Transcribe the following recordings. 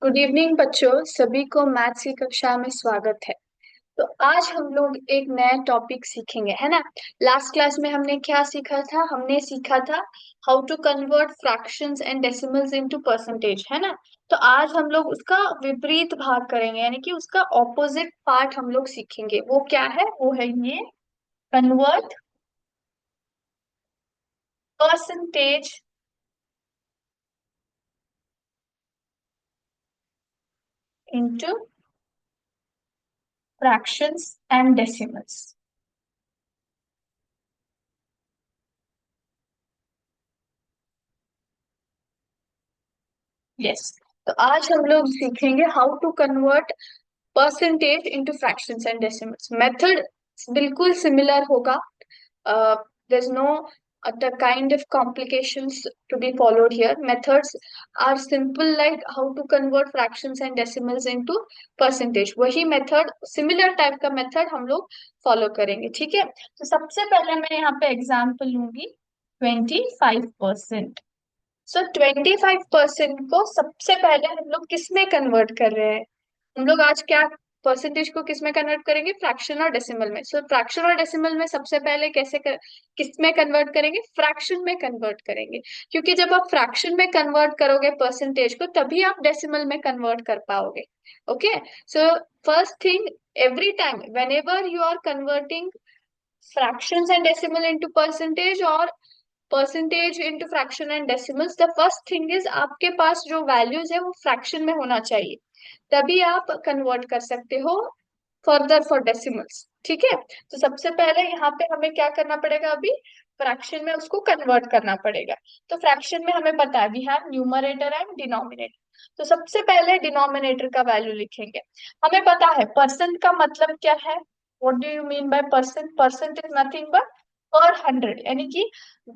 Good evening बच्चों। सभी को मैथ्स की कक्षा में स्वागत है। तो आज हम लोग एक नया टॉपिक सीखेंगे, है ना। लास्ट क्लास में हमने क्या सीखा था? हमने सीखा था how to convert fractions and decimals into percentage, है ना। तो आज हम लोग उसका विपरीत भाग करेंगे, यानी कि उसका ऑपोजिट पार्ट हम लोग सीखेंगे। वो क्या है? वो है ये, convert percentage into fractions and decimals. Yes. तो आज हम लोग सीखेंगे how to convert percentage into fractions and decimals. Method बिल्कुल सिमिलर होगा। there's no the kind of complications to be followed here. Methods are simple, like how to convert fractions and decimals into percentage. वही method, similar type का method हम लोग follow करेंगे, ठीक है। तो सबसे पहले मैं यहाँ पे एग्जांपल लूंगी 25%। सो 25% को सबसे पहले हम लोग किस में कन्वर्ट कर रहे हैं? हम लोग आज क्या परसेंटेज को किस में कन्वर्ट करेंगे? फ्रैक्शन और डेसिमल में। सो फ्रैक्शन और डेसिमल में सबसे पहले किस में कन्वर्ट करेंगे? फ्रैक्शन में कन्वर्ट करेंगे। क्योंकि जब आप फ्रैक्शन में कन्वर्ट करोगे परसेंटेज को, तभी आप डेसिमल में कन्वर्ट कर पाओगे। Okay. So first thing, every time whenever you are converting fractions and decimal into percentage और percentage into fraction and decimals, the first thing is आपके पास जो वैल्यूज है वो फ्रैक्शन में होना चाहिए, तभी आप कन्वर्ट कर सकते हो फर्दर फॉर डेसिमल्स, ठीक है। तो सबसे पहले यहाँ पे हमें क्या करना पड़ेगा? अभी फ्रैक्शन में उसको कन्वर्ट करना पड़ेगा। तो फ्रैक्शन में हमें पता है we have numerator and denominator. तो सबसे पहले डिनोमिनेटर का वैल्यू लिखेंगे। हमें पता है परसेंट का मतलब क्या है। What do you mean by percent? Percent is nothing but पर 100, यानी कि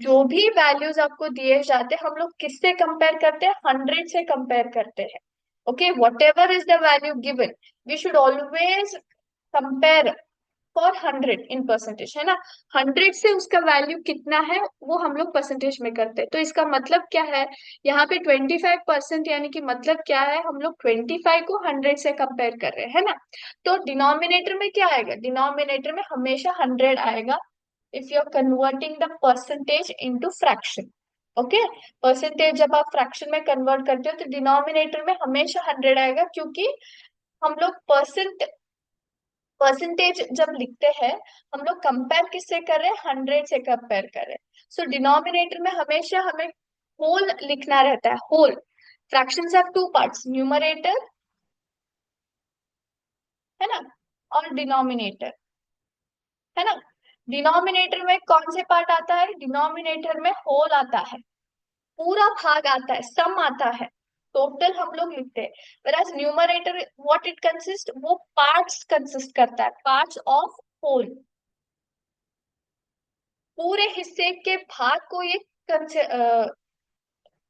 जो भी वैल्यूज आपको दिए जाते हैं हम लोग किससे कंपेयर करते हैं? 100 से कंपेयर करते हैं। Okay, whatever is the value given, we should always compare for 100 in percentage, है ना। 100 से उसका वैल्यू कितना है वो हम लोग परसेंटेज में करते हैं। तो इसका मतलब क्या है? यहाँ पे 25%, यानी कि मतलब क्या है? हम लोग 25 को 100 से कंपेयर कर रहे हैं, है ना। तो डिनोमिनेटर में क्या आएगा? डिनोमिनेटर में हमेशा 100 आएगा if you're converting the percentage into fraction. Okay. Percentage जब आप फ्रैक्शन में कन्वर्ट करते हो तो डिनोमिनेटर में हमेशा 100 आएगा, क्योंकि हम लोग परसेंटेज जब लिखते हैं हम लोग कंपेयर किससे कर रहे हैं? 100 से कंपेयर कर रहे हैं। सो डिनोमिनेटर में हमेशा हमें होल लिखना रहता है, whole. Fractions have two parts, numerator, है ना, और डिनोमिनेटर, है ना। डिनोमिनेटर में कौन से पार्ट आता है? डिनोमिनेटर में होल आता है, पूरा भाग आता है, सम आता है, टोटल हम लोग लिखते हैं। whereas numerator what it consist, वो पार्ट्स कंसिस्ट करता है, पार्ट्स ऑफ होल। पूरे हिस्से के भाग को ये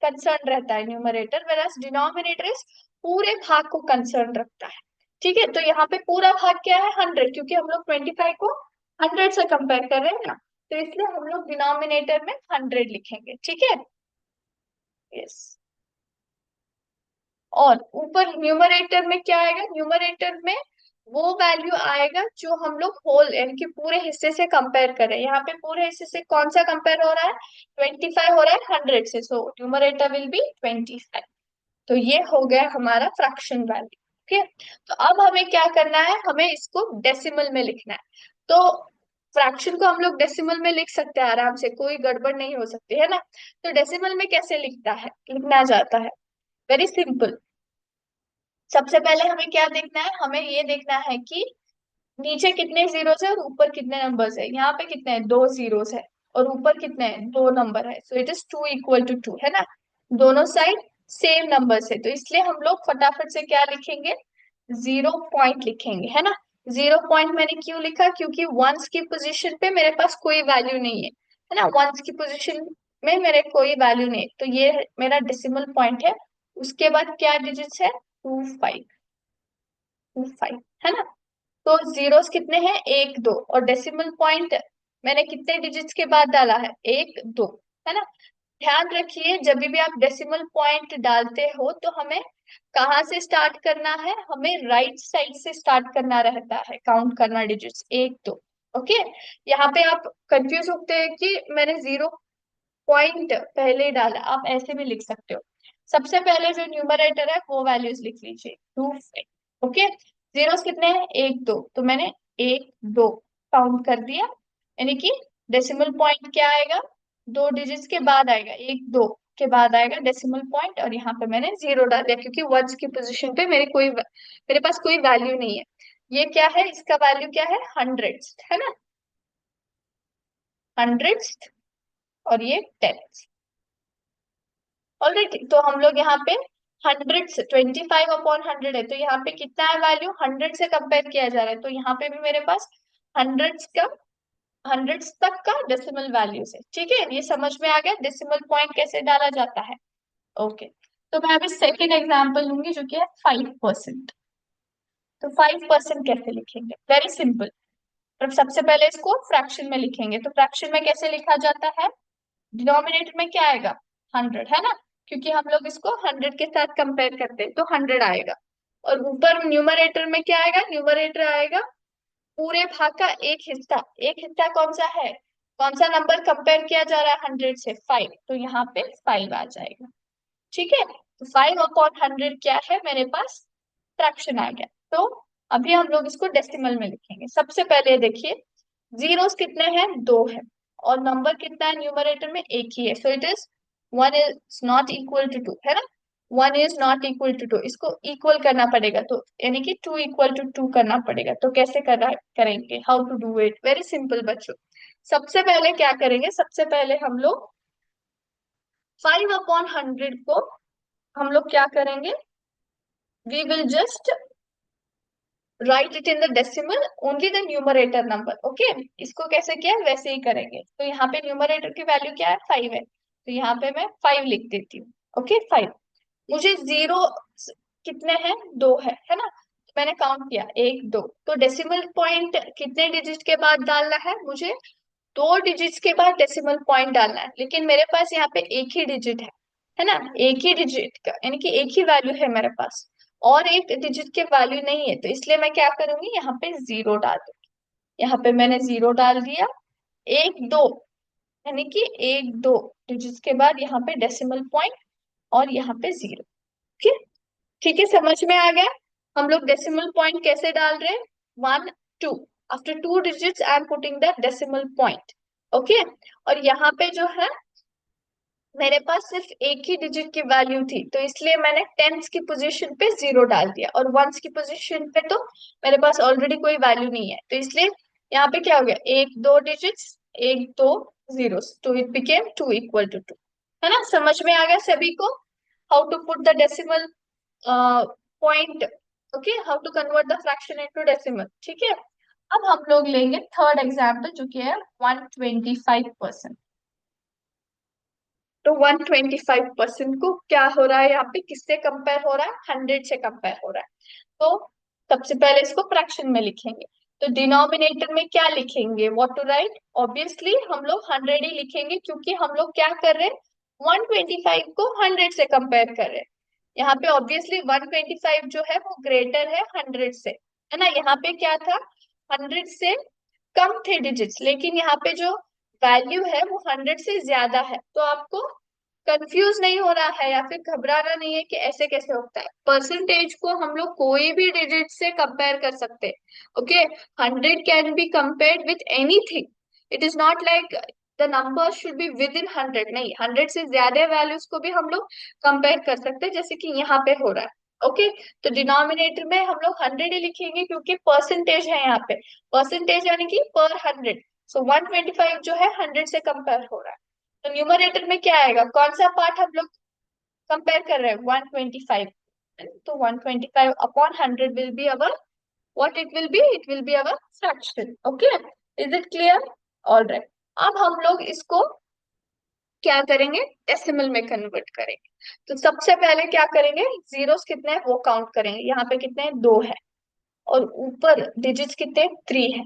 कंसर्न रहता है न्यूमरेटर, whereas डिनोमिनेटर इज पूरे भाग को कंसर्न रखता है, ठीक है। तो यहाँ पे पूरा भाग क्या है? 100, क्योंकि हम लोग 25 को 100 से कंपेयर कर रहे हैं ना, तो इसलिए हम लोग डिनोमिनेटर में 100 लिखेंगे, ठीक है। यस। और ऊपर न्यूमरेटर में क्या आएगा? न्यूमरेटर में वो वैल्यू आएगा जो हम लोग होल, यानी कि पूरे हिस्से से कंपेयर करें। यहाँ पे पूरे हिस्से से कौन सा कंपेयर हो रहा है? 25 हो रहा है 100 से, सो न्यूमरेटर विल बी 25। तो ये हो गया हमारा फ्रैक्शन वैल्यू, ठीक है। तो अब हमें क्या करना है? हमें इसको डेसिमल में लिखना है। तो फ्रैक्शन को हम लोग डेसिमल में लिख सकते हैं आराम से, कोई गड़बड़ नहीं हो सकती, है ना। तो डेसिमल में कैसे लिखना जाता है? Very simple. सबसे पहले हमें क्या देखना है? हमें ये देखना है कि नीचे कितने जीरोस है और ऊपर कितने नंबर्स है। यहाँ पे कितने हैं? दो जीरोस है, और ऊपर कितने हैं? दो नंबर है। सो इट इज 2 = 2, है ना। दोनों साइड सेम नंबर्स है, तो इसलिए हम लोग फटाफट से क्या लिखेंगे? 0 पॉइंट लिखेंगे, है ना। 0 पॉइंट मैंने क्यों लिखा? क्योंकि वंस की पोजीशन पे मेरे पास कोई वैल्यू नहीं है ना। वंस की पोजीशन में मेरे कोई वैल्यू नहीं है, तो ये मेरा डेसिमल पॉइंट है। उसके बाद क्या डिजिट्स है? 25, 25, है ना। तो जीरोस कितने हैं? 1 2, और डेसिमल पॉइंट मैंने कितने डिजिट्स के बाद डाला है? 1 2, है ना। ध्यान रखिए जब भी आप डेसिमल पॉइंट डालते हो तो हमें कहाँ से स्टार्ट करना है, हमें राइट साइड से स्टार्ट करना रहता है काउंट करना डिजिट्स, एक दो। ओके, यहाँ पे आप कंफ्यूज होते हैं कि मैंने जीरो पॉइंट पहले डाला, आप ऐसे भी लिख सकते हो। सबसे पहले जो न्यूमरेटर है वो वैल्यूज लिख लीजिए 2 ओके। जीरोस कितने हैं, एक दो, तो मैंने एक दो काउंट कर दिया। यानी कि डेसिमल पॉइंट क्या आएगा, दो डिजिट्स के बाद आएगा, एक दो के बाद आएगा डेसिमल पॉइंट, और यहाँ पे मैंने जीरो डाल दिया क्योंकि वंस की पोजीशन पे मेरे पास कोई वैल्यू नहीं है। ये क्या है, इसका वैल्यू क्या है, हंड्रेड्स है ना, हंड्रेड्स, और ये टेंस। ऑलराइट, तो हम लोग यहाँ पे हंड्रेड से 25/100 है, तो यहाँ पे कितना है वैल्यू, हंड्रेड से कंपेयर किया जा रहा है, तो यहाँ पे भी मेरे पास हंड्रेड्स का, हंड्रेड्स तक का डेसिमल वैल्यूज है। ठीक है, ये समझ में आ गया डेसिमल पॉइंट कैसे डाला जाता है। ओके, तो मैं अभी सेकेंड एग्जाम्पल लूंगी जो कि है 5%। तो 5% कैसे लिखेंगे, वेरी सिंपल। तो सबसे पहले इसको फ्रैक्शन में लिखेंगे, तो फ्रैक्शन में कैसे लिखा जाता है, डिनोमिनेटर में क्या आएगा, हंड्रेड है ना, क्योंकि हम लोग इसको हंड्रेड के साथ कंपेयर करते हैं तो हंड्रेड आएगा। और ऊपर न्यूमरेटर में क्या आएगा, न्यूमरेटर आएगा पूरे भाग का एक हिस्सा। एक हिस्सा कौन सा है, कौन सा नंबर कंपेयर किया जा रहा है हंड्रेड से, फाइव, तो यहाँ पे फाइव आ जाएगा। ठीक है, तो 5/100 क्या है मेरे पास, फ्रैक्शन आ गया। तो अभी हम लोग इसको डेसिमल में लिखेंगे। सबसे पहले देखिए, जीरोस कितने हैं, दो है, और नंबर कितना है न्यूमरेटर में, एक ही है, so it is one is not equal to two है ना, one is not equal to two, इसको इक्वल करना पड़ेगा, तो यानी कि टू इक्वल टू टू करना पड़ेगा। तो कैसे करेंगे, how to do it, very simple बच्चों। सबसे पहले क्या करेंगे, सबसे पहले हम लोग 5/100 को हम लोग क्या करेंगे, we will just write it in the decimal only the numerator number. Okay, इसको कैसे किया है वैसे ही करेंगे। तो यहाँ पे न्यूमरेटर की वैल्यू क्या है, फाइव है, तो यहाँ पे मैं फाइव लिख देती हूँ। Okay, five. मुझे जीरो कितने हैं, दो है ना, तो मैंने काउंट किया एक दो, तो डेसिमल पॉइंट कितने डिजिट के बाद डालना है मुझे, दो डिजिट्स के बाद डेसिमल पॉइंट डालना है, लेकिन मेरे पास यहाँ पे एक ही डिजिट है ना, एक ही डिजिट का यानी कि एक ही वैल्यू है मेरे पास, और एक डिजिट के वैल्यू नहीं है, तो इसलिए मैं क्या करूंगी, यहाँ पे जीरो डाल दूंगी। यहाँ पे मैंने जीरो डाल दिया, एक दो, यानी कि एक दो डिजिट्स के बाद यहाँ पे डेसिमल पॉइंट, और यहाँ पे जीरो। ठीक, ठीक है, समझ में आ गया। हम लोग डेसिमल पॉइंट कैसे डाल रहे हैं, one two, after two digits I am putting the decimal point. Okay, और यहाँ पे जो है मेरे पास सिर्फ एक ही डिजिट की वैल्यू थी, तो इसलिए मैंने टेंस की पोजीशन पे जीरो डाल दिया, और वंस की पोजीशन पे तो मेरे पास ऑलरेडी कोई वैल्यू नहीं है, तो इसलिए यहाँ पे क्या हो गया, एक दो डिजिट्स, एक दो जीरो, तो it became two equal to two. है ना, समझ में आ गया सभी को, how to put the decimal point. Okay, how to convert the fraction into decimal. ठीक है, अब हम लोग लेंगे थर्ड एग्जाम्पल जो कि है 125%। तो 125% को क्या हो रहा है, यहाँ पे किससे कंपेयर हो रहा है, हंड्रेड से कंपेयर हो रहा है। तो सबसे पहले इसको फ्रैक्शन में लिखेंगे, तो डिनोमिनेटर में क्या लिखेंगे, व्हाट टू राइट, ऑब्वियसली हम लोग हंड्रेड ही लिखेंगे, क्योंकि हम लोग क्या कर रहे हैं, 125 को हंड्रेड से कंपेयर कर रहे हैं। यहाँ पे ऑब्वियसली 125 जो है वो ग्रेटर है हंड्रेड से, है ना, यहाँ पे क्या था, हंड्रेड से कम थे डिजिट्स, लेकिन यहाँ पे जो वैल्यू है वो हंड्रेड से ज्यादा है, तो आपको कंफ्यूज नहीं हो रहा है या फिर घबराना नहीं है कि ऐसे कैसे होता है। परसेंटेज को हम लोग कोई भी डिजिट से कंपेयर कर सकते हैं। Okay, hundred can be compared with anything, it is not like the number should be with in hundred, नहीं, हंड्रेड से ज्यादा वैल्यूज को भी हम लोग कंपेयर कर सकते हैं, जैसे कि यहाँ पे हो रहा है। ओके, तो डिनोमिनेटर में हम लोग हंड्रेड ही लिखेंगे क्योंकि परसेंटेज है यहाँ पे, परसेंटेज यानी कि पर हंड्रेड, सो 125 जो है हंड्रेड से कंपेयर हो रहा है। तो न्यूमरेटर में क्या आएगा, कौन सा पार्ट हम लोग कंपेयर कर रहे हैं, 125, तो 125/100 will be our, what it will be, it will be our fraction. Okay, is it clear, alright. अब हम लोग इसको क्या करेंगे, डेसिमल में कन्वर्ट करेंगे। तो सबसे पहले क्या करेंगे, जीरोस कितने हैं वो काउंट करेंगे, यहाँ पे कितने हैं, दो है, और ऊपर डिजिट्स कितने, थ्री है,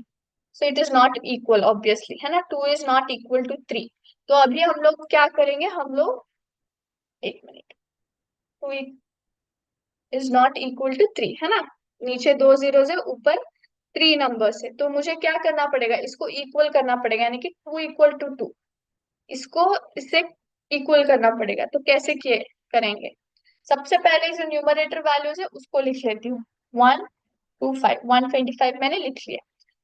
so it is not equal obviously, है ना, two is not equal to three, तो अभी हम लोग क्या करेंगे, हम लोग, एक minute, two is not equal to three, है ना, नीचे दो जीरो है, ऊपर थ्री नंबर है, तो मुझे क्या करना पड़ेगा, इसको इक्वल करना पड़ेगा, यानी कि टू इक्वल टू टू, इसको इससे इक्वल करना पड़ेगा। तो कैसे किए करेंगे, सबसे पहले जो न्यूमरेटर वैल्यूज है उसको लिख लेती हूँ। 125, 125 मैंने लिख लिया।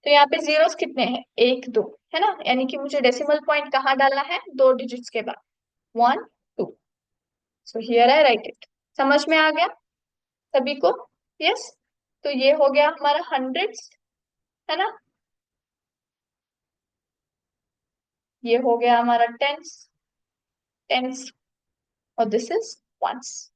तो यहाँ पे जीरोस कितने हैं, एक दो, है ना, यानी कि मुझे डेसिमल पॉइंट कहाँ डालना है, दो डिजिट्स के बाद, 1 2। So here I write it. समझ में आ गया सभी को? यस। तो ये हो गया हमारा हंड्रेड्स, है ना, ये हो गया हमारा टेंस, टेंस, और दिस इज वंस,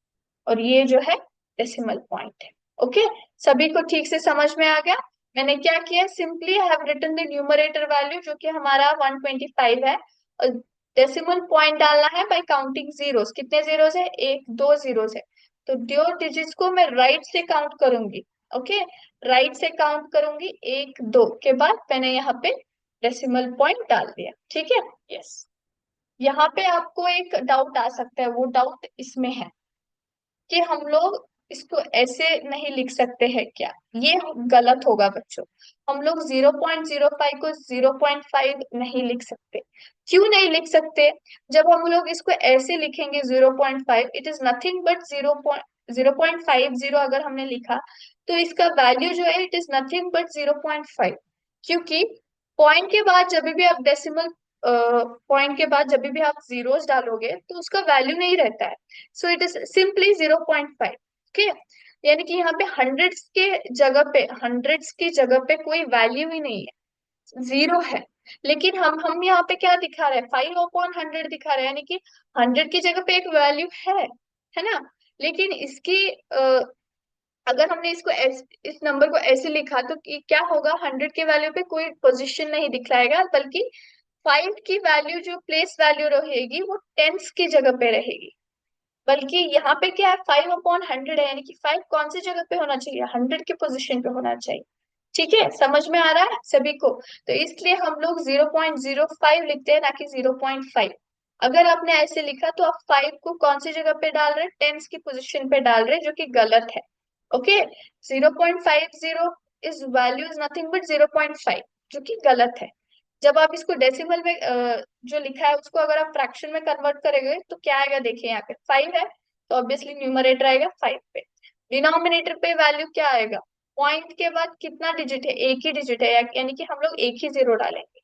और ये जो है डेसिमल पॉइंट है। ओके, सभी को ठीक से समझ में आ गया? मैंने क्या किया, simply I have written the numerator value जो कि हमारा 125 है, और डेसिमल पॉइंट डालना है बाय काउंटिंग जीरोस। कितने जीरोस है, एक दो जीरोस है, तो दो डिजिट्स को मैं राइट से काउंट करूंगी। ओके, राइट से काउंट करूंगी, एक दो के बाद मैंने यहाँ पे डेसिमल पॉइंट डाल दिया। ठीक है, यस। यहाँ पे आपको एक डाउट आ सकता है, वो डाउट इसमें है कि हम लोग इसको ऐसे नहीं लिख सकते हैं क्या, ये गलत होगा बच्चों। हम लोग 0.05 को 0.5 नहीं लिख सकते। क्यों नहीं लिख सकते, जब हम लोग इसको ऐसे लिखेंगे 0.5, इट इज नथिंग बट 0.50 अगर हमने लिखा, तो इसका वैल्यू जो है इट इज नथिंग बट 0.5, क्योंकि पॉइंट के बाद जब भी आप डेसिमल पॉइंट के बाद जब भी आप जीरोस डालोगे तो उसका वैल्यू नहीं रहता है, so it is simply 0.5। Okay, यानी कि यहाँ पे हंड्रेड्स की जगह पे कोई वैल्यू ही नहीं है, जीरो है। लेकिन हम यहाँ पे क्या दिखा रहे हैं, 5/100 दिखा रहे हैं, यानी कि 100 की जगह पे एक वैल्यू है ना। लेकिन इसकी अगर हमने इस नंबर को ऐसे लिखा तो क्या होगा, 100 के वैल्यू पे कोई पोजीशन नहीं दिखलाएगा, बल्कि 5 की वैल्यू जो प्लेस वैल्यू रहेगी वो टेंस की जगह पे रहेगी। बल्कि यहाँ पे क्या है, 5/100 है, यानी कि 5 कौन सी जगह पे होना चाहिए, 100 के पोजीशन पे होना चाहिए। ठीक है, समझ में आ रहा है सभी को? तो इसलिए हम लोग 0.05 लिखते हैं, ना कि 0.5। अगर आपने ऐसे लिखा तो आप 5 को कौन सी जगह पे डाल रहे हैं, टेंस की पोजीशन पे डाल रहे हैं, जो कि गलत है। Okay, 0.50 is value is nothing but 0.5, जो कि गलत है। जब आप इसको डेसिमल में जो लिखा है उसको अगर आप फ्रैक्शन में कन्वर्ट करेंगे तो क्या आएगा, देखिए यहाँ पे 5 है, तो ऑब्वियसली न्यूमरेटर आएगा 5 पे, डिनोमिनेटर पे वैल्यू क्या आएगा, पॉइंट के बाद कितना डिजिट है, एक ही डिजिट है, यानी कि हम लोग एक ही जीरो डालेंगे,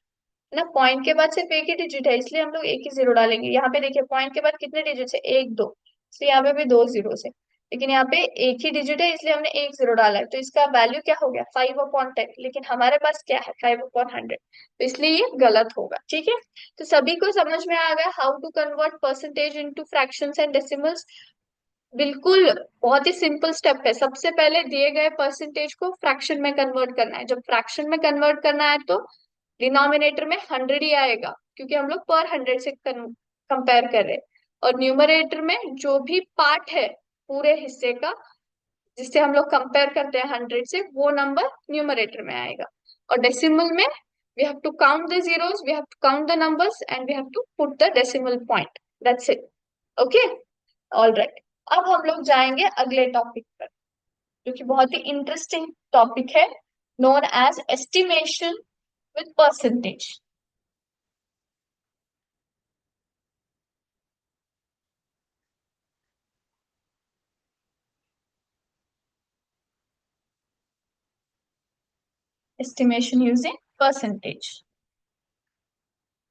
है ना, पॉइंट के बाद सिर्फ एक ही डिजिट है, इसलिए हम लोग एक ही जीरो डालेंगे। यहाँ पे देखिए पॉइंट के बाद कितने डिजिट है, एक दो, इसलिए यहाँ पे भी दो जीरो है, लेकिन यहाँ पे एक ही डिजिट है इसलिए हमने एक जीरो डाला है, तो इसका वैल्यू क्या हो गया, 5/10, लेकिन हमारे पास क्या है, 5/100, तो इसलिए ये गलत होगा। ठीक है, तो सभी को समझ में आ गया how to convert percentage into fractions and decimals? बिल्कुल, बहुत ही सिंपल स्टेप है। सबसे पहले दिए गए परसेंटेज को फ्रैक्शन में कन्वर्ट करना है। जब फ्रैक्शन में कन्वर्ट करना है तो डिनोमिनेटर में 100 ही आएगा, क्योंकि हम लोग पर 100 से कंपेयर कर रहे हैं, और न्यूमरेटर में जो भी पार्ट है पूरे हिस्से का जिससे हम लोग कंपेयर करते हैं 100 से, वो नंबर न्यूमरेटर में आएगा। और डेसिमल में we have to count the zeros, we have to count the numbers and we have to put the decimal point, that's it. Okay, all right. अब हम लोग जाएंगे अगले टॉपिक पर, जो कि बहुत ही इंटरेस्टिंग टॉपिक है, known as estimation with percentage. Estimation using percentage.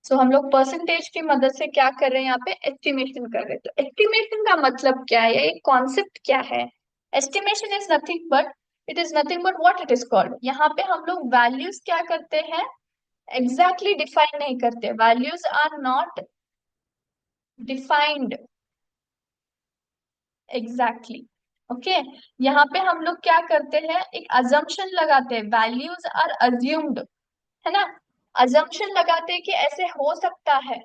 So हम लोग परसेंटेज की मदद से क्या कर रहे हैं, यहाँ पे एस्टिमेशन कर रहे हैं। तो एस्टिमेशन का मतलब क्या है, ये कॉन्सेप्ट क्या है? Estimation is nothing but, it is nothing but what it is called, यहाँ पे हम लोग वैल्यूज क्या करते हैं, एग्जैक्टली डिफाइन नहीं करते, values are not defined exactly. Okay, यहाँ पे हम लोग क्या करते हैं, एक अजम्पशन लगाते हैं, वैल्यूज आर अज्यूम्ड, है ना, अजम्पशन लगाते हैं कि ऐसे हो सकता है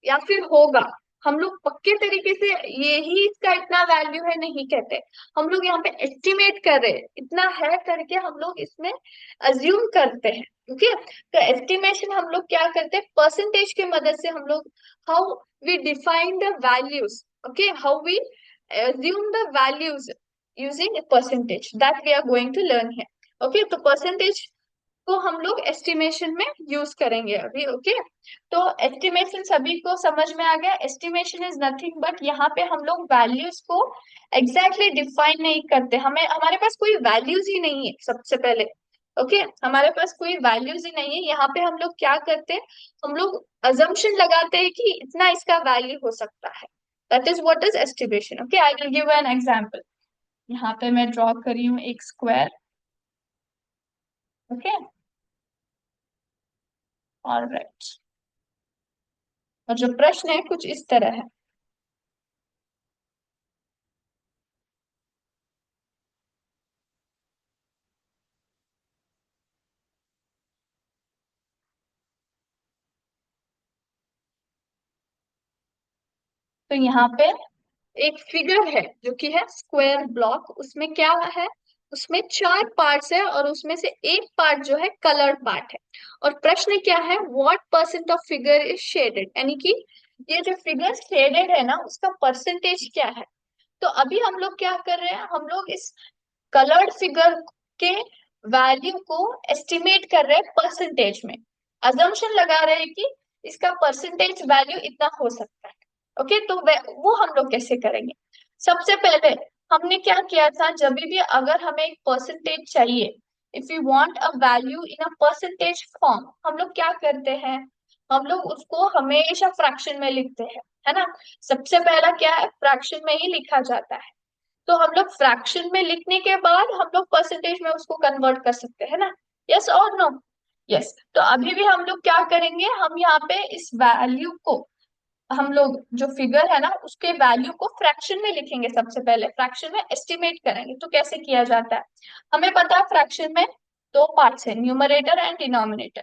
या फिर होगा। हम लोग पक्के तरीके से ये ही इसका इतना वैल्यू है नहीं कहते, हम लोग यहाँ पे एस्टिमेट कर रहे हैं, इतना है करके हम लोग इसमें अज्यूम करते हैं। ओके। तो एस्टिमेशन हम लोग क्या करते हैं, परसेंटेज की मदद से हम लोग, how we define the values, okay, how we assume the values using a percentage that we are going to learn here. Okay, तो परसेंटेज को हम लोग एस्टिमेशन में यूज करेंगे अभी। ओके, तो एस्टिमेशन सभी को समझ में आ गया। एस्टिमेशन इज नथिंग बट यहाँ पे हम लोग वैल्यूज को एग्जैक्टली डिफाइन नहीं करते, हमें हमारे पास कोई वैल्यूज ही नहीं है सबसे पहले। ओके, हमारे पास कोई वैल्यूज ही नहीं है, यहाँ पे हम लोग क्या करते हैं, हम लोग अजम्पशन लगाते हैं कि इतना इसका वैल्यू हो सकता है। That is what is estimation. Okay, I will give an example. यहाँ पे मैं ड्रॉ करी हूँ एक स्क्वायर। ओके, ऑलराइट, और जो प्रश्न है कुछ इस तरह है। तो यहाँ पे एक फिगर है जो कि है स्क्वायर ब्लॉक, उसमें क्या है, उसमें चार पार्ट्स है और उसमें से एक पार्ट जो है कलर्ड पार्ट है। और प्रश्न क्या है, what percent of figure is shaded, यानी कि ये जो फिगर शेडेड है ना उसका परसेंटेज क्या है। तो अभी हम लोग क्या कर रहे हैं, हम लोग इस कलर्ड फिगर के वैल्यू को एस्टिमेट कर रहे हैं परसेंटेज में, अजम्पशन लगा रहे हैं कि इसका परसेंटेज वैल्यू इतना हो सकता है। ओके, तो वो हम लोग कैसे करेंगे। सबसे पहले हमने क्या किया था, जब भी अगर हमें एक परसेंटेज चाहिए, if you want a value in a percentage form, हम लोग क्या करते हैं, हम लोग उसको हमेशा फ्रैक्शन में लिखते हैं, है ना। सबसे पहला क्या है, फ्रैक्शन में ही लिखा जाता है। तो हम लोग फ्रैक्शन में लिखने के बाद हम लोग परसेंटेज में उसको कन्वर्ट कर सकते हैं ना। यस और नो। यस, तो अभी भी हम लोग क्या करेंगे, हम यहाँ पे इस वैल्यू को, हम लोग जो फिगर है ना उसके वैल्यू को फ्रैक्शन में लिखेंगे। सबसे पहले फ्रैक्शन में एस्टिमेट करेंगे, तो कैसे किया जाता है, हमें पता है फ्रैक्शन में दो पार्ट्स है, न्यूमरेटर एंड डिनोमिनेटर।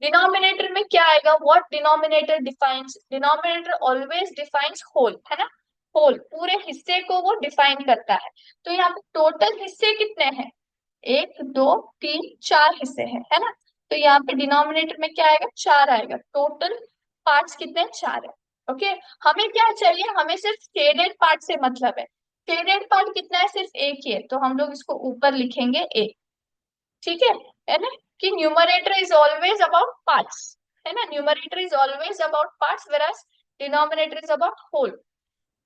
डिनोमिनेटर में क्या आएगा, what denominator defines, denominator always defines whole, है ना। होल पूरे हिस्से को वो डिफाइन करता है। तो यहाँ पे टोटल हिस्से कितने हैं, एक दो तीन चार हिस्से हैं, है ना। तो यहाँ पे डिनोमिनेटर में क्या आएगा, चार आएगा, टोटल पार्ट्स कितने हैं? चार है। ओके, हमें क्या चाहिए, हमें सिर्फ शेडेड पार्ट से मतलब है। शेडेड पार्ट कितना है, सिर्फ एक ही है, तो हम लोग इसको ऊपर लिखेंगे एक। ठीक है ना, कि numerator is always about parts, है ना, numerator is always about parts whereas denominator is about whole.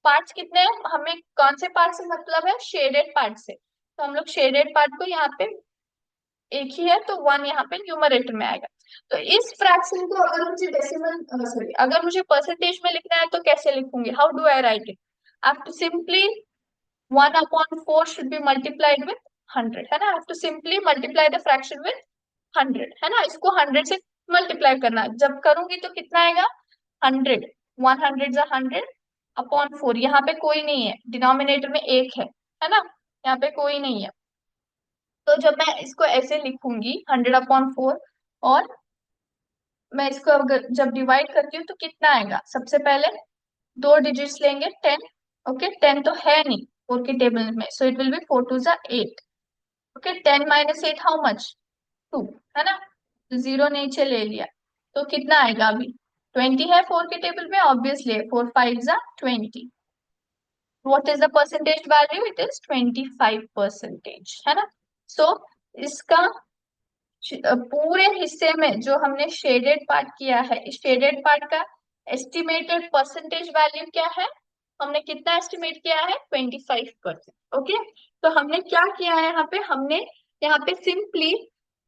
Parts कितने हैं, हमें कौन से पार्ट से मतलब है, शेडेड पार्ट से, तो हम लोग शेडेड पार्ट को यहाँ पे एक ही है, तो वन यहाँ पे न्यूमरेटर में आएगा। तो इस फ्रैक्शन को अगर मुझे डेसिमल, सॉरी, अगर मुझे परसेंटेज में लिखना है तो कैसे लिखूंगी, how do I write it, I have to simply 1/4 should be multiplied with 100, है ना, I have to simply multiply the fraction with 100, है ना, इसको 100 से मल्टीप्लाई करना, जब करूंगी तो कितना आएगा, 100, 100 × 100/4, यहाँ पे कोई नहीं है, डिनोमिनेटर में एक है ना, यहाँ पे कोई नहीं है। तो जब मैं इसको ऐसे लिखूंगी 100/4, और मैं इसको अगर जब डिवाइड करती हूँ तो कितना आएगा, सबसे पहले दो डिजिट्स लेंगे, 10। ओके, 10 तो है नहीं फोर के टेबल में, so it will be 4 2 8। Okay, 10 - 8 how much, 2, है ना, तो जीरो नीचे ले लिया, तो कितना आएगा अभी, 20 है फोर के टेबल में, obviously 4 5 20। What is the percentage value, it is 25%, है ना। सो इसका पूरे हिस्से में जो हमने शेडेड पार्ट किया है, इस शेडेड पार्ट का एस्टिमेटेड परसेंटेज वैल्यू क्या है, हमने कितना एस्टिमेट किया है, 25%। ओके, तो हमने क्या किया है यहाँ पे, हमने यहाँ पे सिंपली,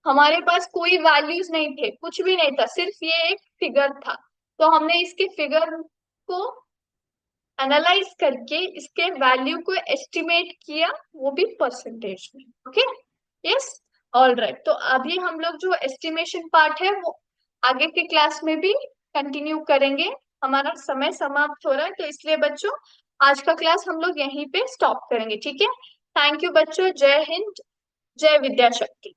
हमारे पास कोई वैल्यूज नहीं थे, कुछ भी नहीं था, सिर्फ ये एक फिगर था, तो हमने इसके फिगर को एनालाइज करके इसके वैल्यू को एस्टिमेट किया, वो भी परसेंटेज में। ओके, यस, ऑल राइट, तो अभी हम लोग जो एस्टिमेशन पार्ट है वो आगे के क्लास में भी कंटिन्यू करेंगे। हमारा समय समाप्त हो रहा है, तो इसलिए बच्चों आज का क्लास हम लोग यहीं पे स्टॉप करेंगे, ठीक है। थैंक यू बच्चों, जय हिंद, जय विद्या शक्ति।